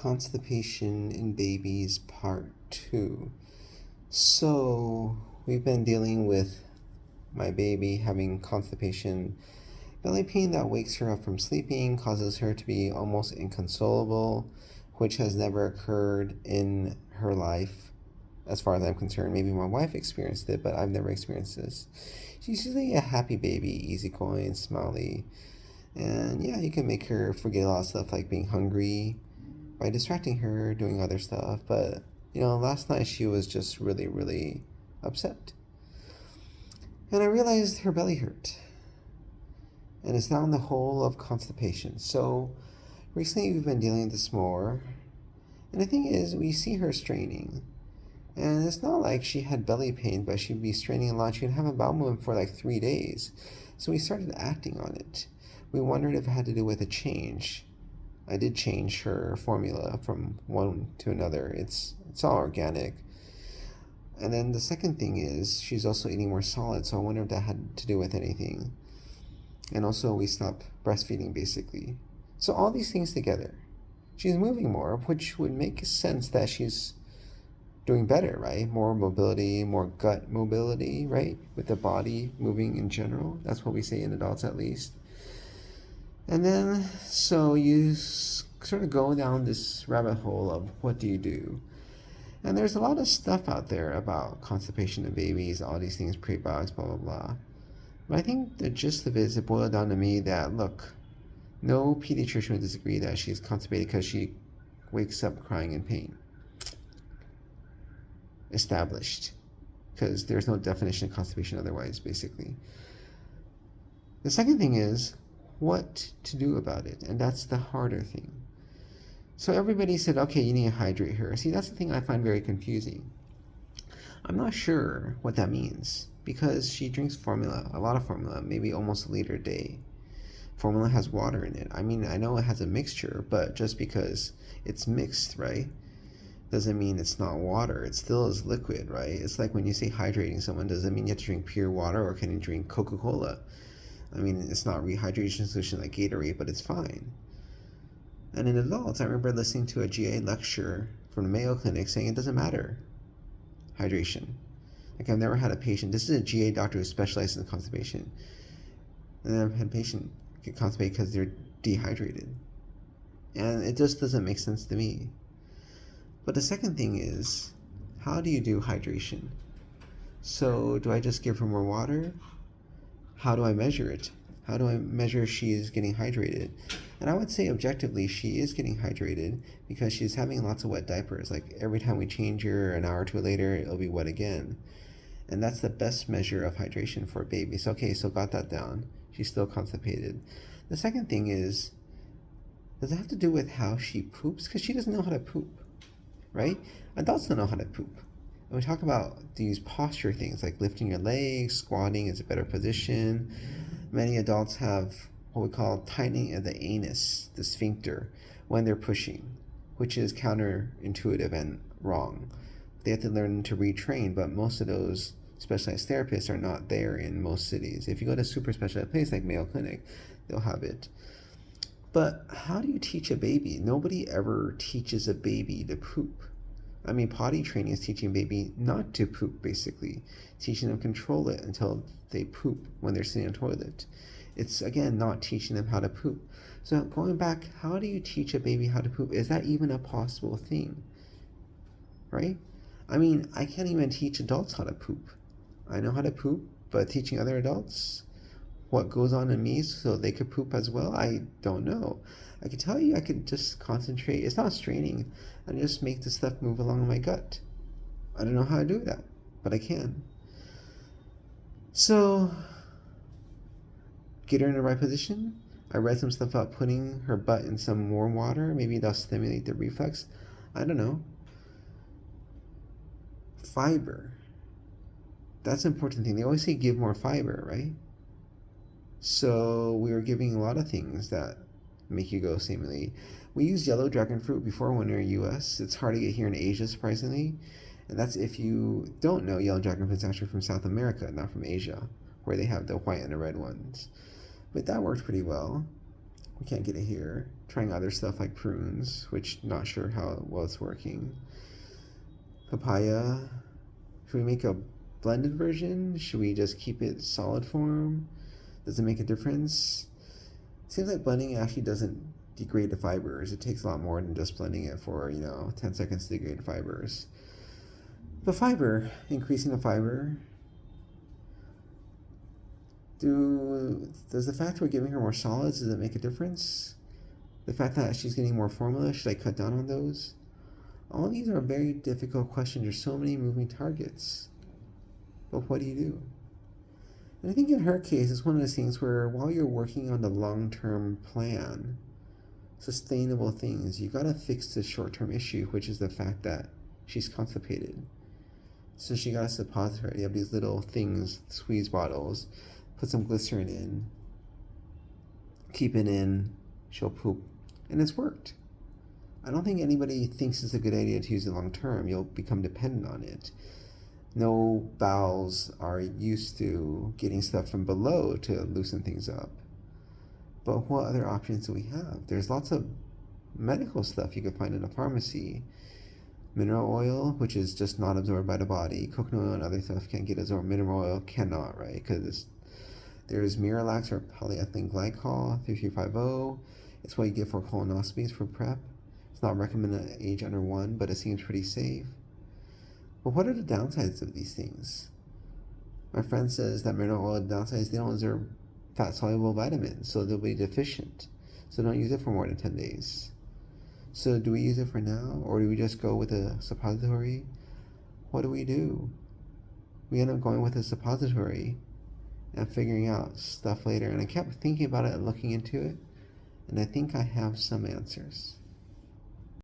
Constipation in Babies Part 2. So, we've been dealing with my baby having constipation, belly pain that wakes her up from sleeping, causes her to be almost inconsolable, which has never occurred in her life, as far as I'm concerned. Maybe my wife experienced it, but I've never experienced this. She's usually a happy baby, easygoing, smiley, and yeah, you can make her forget a lot of stuff like being hungry by distracting her, doing other stuff. But, last night she was just really, really upset. And I realized her belly hurt. And it's now in the hole of constipation. So recently we've been dealing with this more. And the thing is, we see her straining. And it's not like she had belly pain, but she'd be straining a lot. She'd have a bowel movement for like 3 days. So we started acting on it. We wondered if it had to do with a change. I did change her formula from one to another. It's all organic. And then the second thing is she's also eating more solid, so I wonder if that had to do with anything. And also we stopped breastfeeding basically. So all these things together. She's moving more, which would make sense that she's doing better, right? More mobility, more gut mobility, right? With the body moving in general. That's what we say in adults at least. And then, so you sort of go down this rabbit hole of what do you do? And there's a lot of stuff out there about constipation in babies, all these things, prebiotics, blah, blah, blah. But I think the gist of it is it boiled down to me that, look, no pediatrician would disagree that she's constipated because she wakes up crying in pain. Established. Because there's no definition of constipation otherwise, basically. The second thing is, what to do about it, and that's the harder thing. So everybody said, okay, you need to hydrate her. See, that's the thing I find very confusing. I'm not sure what that means, because she drinks formula, a lot of formula, maybe almost a liter a day. Formula has water in it. I mean, I know it has a mixture, but just because it's mixed, right, doesn't mean it's not water. It still is liquid, right? It's like when you say hydrating someone, does it mean you have to drink pure water, or can you drink Coca-Cola? I mean, it's not rehydration solution like Gatorade, but it's fine. And in adults, I remember listening to a GA lecture from the Mayo Clinic saying it doesn't matter, hydration. Like, I've never had a patient, this is a GA doctor who specializes in constipation, and I've had a patient get constipated because they're dehydrated. And it just doesn't make sense to me. But the second thing is, how do you do hydration? So, do I just give her more water? How do I measure it? How do I measure she is getting hydrated? And I would say objectively she is getting hydrated because she's having lots of wet diapers. Like every time we change her, an hour or two later, it'll be wet again. And that's the best measure of hydration for a baby. So okay, so got that down. She's still constipated. The second thing is, does it have to do with how she poops? Because she doesn't know how to poop, right? Adults don't know how to poop. And we talk about these posture things like lifting your legs, squatting is a better position. Many adults have what we call tightening of the anus, the sphincter, when they're pushing, which is counterintuitive and wrong. They have to learn to retrain, but most of those specialized therapists are not there in most cities. If you go to a super specialized place like Mayo Clinic, they'll have it. But how do you teach a baby? Nobody ever teaches a baby to poop. I mean, potty training is teaching a baby not to poop, basically. Teaching them to control it until they poop when they're sitting on the toilet. It's, again, not teaching them how to poop. So going back, how do you teach a baby how to poop? Is that even a possible thing? Right? I mean, I can't even teach adults how to poop. I know how to poop, but teaching other adults what goes on in me so they could poop as well, I don't know. I can tell you I could just concentrate. It's not straining. I just make the stuff move along in my gut. I don't know how to do that, but I can. So, get her in the right position. I read some stuff about putting her butt in some warm water. Maybe that'll stimulate the reflex. I don't know. Fiber. That's an important thing. They always say give more fiber, right? So we were giving a lot of things that make you go seemingly. We use yellow dragon fruit before when we were in the US. It's hard to get here in Asia, surprisingly. And that's, if you don't know, yellow dragon fruit is actually from South America, not from Asia, where they have the white and the red ones. But that worked pretty well. We can't get it here. trying other stuff like prunes, which not sure how well it's working. Papaya, should we make a blended version? Should we just keep it solid form? Does it make a difference? Seems like blending actually doesn't degrade the fibers. It takes a lot more than just blending it for 10 seconds to degrade fibers. The fiber, increasing the fiber. Does the fact we're giving her more solids, does it make a difference? The fact that she's getting more formula, should I cut down on those? All these are very difficult questions. There's so many moving targets. But what do you do? And I think in her case, it's one of those things where while you're working on the long-term plan, sustainable things, you gotta fix the short-term issue, which is the fact that she's constipated. So she got a suppository. You have these little things, squeeze bottles, put some glycerin in, keep it in, she'll poop. And it's worked. I don't think anybody thinks it's a good idea to use it long term. You'll become dependent on it. No bowels are used to getting stuff from below to loosen things up. But what other options do we have? There's lots of medical stuff you can find in a pharmacy. Mineral oil, which is just not absorbed by the body. Coconut oil and other stuff can get absorbed. Mineral oil cannot, right? Because there's Miralax or polyethylene glycol 3350. It's what you get for colonoscopies for PrEP. It's not recommended at age under 1, but it seems pretty safe. But what are the downsides of these things? My friend says that mineral oil downsides, they don't absorb fat-soluble vitamins, so they'll be deficient. So don't use it for more than 10 days. So do we use it for now, or do we just go with a suppository? What do? We end up going with a suppository and figuring out stuff later. And I kept thinking about it and looking into it, and I think I have some answers.